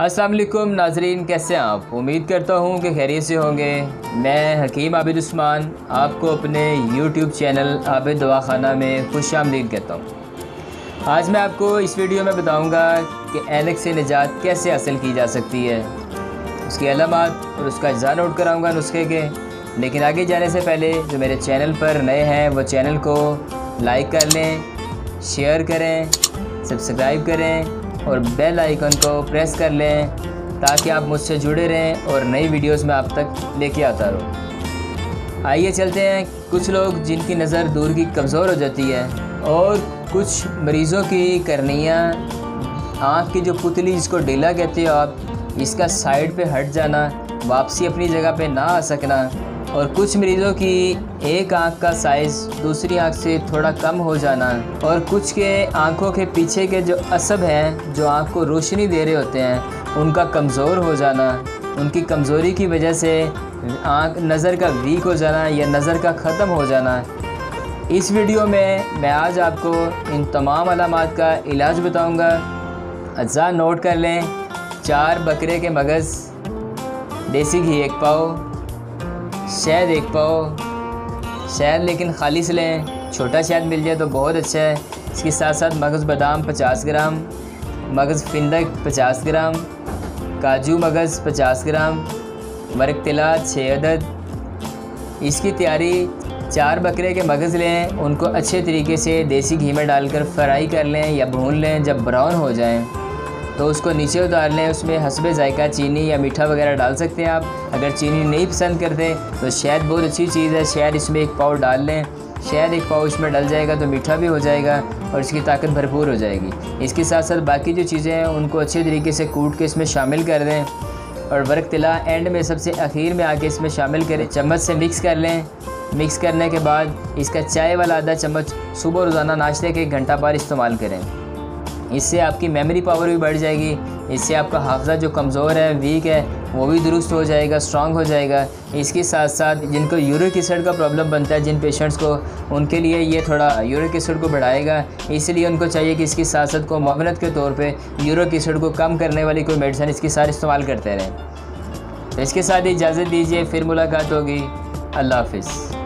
अस्सलाम वालेकुम नाजरीन, कैसे हैं आप? उम्मीद करता हूँ कि खैरियत से होंगे। मैं हकीम आबिद उस्मान आपको अपने YouTube चैनल आबिद दवाखाना में खुशामदीद कहता हूँ। आज मैं आपको इस वीडियो में बताऊँगा कि ऐनक से निजात कैसे हासिल की जा सकती है, उसकी अलामात और उसका अज्जा नोट कराऊँगा नुस्खे के। लेकिन आगे जाने से पहले जो मेरे चैनल पर नए हैं वो चैनल को लाइक कर लें, शेयर करें, सब्सक्राइब करें और बेल आइकन को प्रेस कर लें ताकि आप मुझसे जुड़े रहें और नई वीडियोस में आप तक लेके आता रहूँ। आइए चलते हैं। कुछ लोग जिनकी नज़र दूर की कमज़ोर हो जाती है और कुछ मरीज़ों की करनियाँ, आँख की जो पुतली जिसको ढीला कहते हो आप, इसका साइड पे हट जाना, वापसी अपनी जगह पे ना आ सकना, और कुछ मरीज़ों की एक आँख का साइज़ दूसरी आँख से थोड़ा कम हो जाना, और कुछ के आँखों के पीछे के जो असब हैं जो आँख को रोशनी दे रहे होते हैं उनका कमज़ोर हो जाना, उनकी कमज़ोरी की वजह से आँख नज़र का वीक हो जाना या नज़र का ख़त्म हो जाना। इस वीडियो में मैं आज आपको इन तमाम अलामात का इलाज बताऊँगा। अज्जा नोट कर लें। 4 बकरे के मगज़, देसी घी 1 पाव, शहद 1 पाव, शहद लेकिन खालिस लें, छोटा शहद मिल जाए तो बहुत अच्छा है। इसके साथ साथ मगज़ बादाम 50 ग्राम, मगज़ फिंदक 50 ग्राम, काजू मगज़ 50 ग्राम, मरक तिला 6 अदद। इसकी तैयारी, 4 बकरे के मगज़ लें, उनको अच्छे तरीके से देसी घी में डालकर फ्राई कर लें या भून लें। जब ब्राउन हो जाएं तो उसको नीचे उतार लें। उसमें हस्बे जायका चीनी या मीठा वगैरह डाल सकते हैं आप। अगर चीनी नहीं पसंद करते तो शहद बहुत अच्छी चीज़ है, शहद इसमें 1 पाव डाल लें। शहद 1 पाव इसमें डल जाएगा तो मीठा भी हो जाएगा और इसकी ताकत भरपूर हो जाएगी। इसके साथ साथ बाकी जो चीज़ें हैं उनको अच्छे तरीके से कूट के इसमें शामिल कर दें और वर्क तिला एंड में सबसे आखिर में आके इसमें शामिल करें। चम्मच से मिक्स कर लें। मिक्स करने के बाद इसका चाय वाला आधा चम्मच सुबह रोज़ाना नाश्ते के 1 घंटा बाद इस्तेमाल करें। इससे आपकी मेमोरी पावर भी बढ़ जाएगी। इससे आपका हाफ़ज़ा जो कमज़ोर है, वीक है, वो भी दुरुस्त हो जाएगा, स्ट्रॉन्ग हो जाएगा। इसके साथ साथ जिनको यूरिक एसिड का प्रॉब्लम बनता है, जिन पेशेंट्स को, उनके लिए ये थोड़ा यूरिक एसिड को बढ़ाएगा। इसलिए उनको चाहिए कि इसकी साथ साथ को मुआवनत के तौर पे यूरिक एसिड को कम करने वाली कोई मेडिसिन इसके साथ इस्तेमाल करते रहें। तो इसके साथ इजाज़त दीजिए, फिर मुलाकात होगी। अल्लाह हाफ़िज़।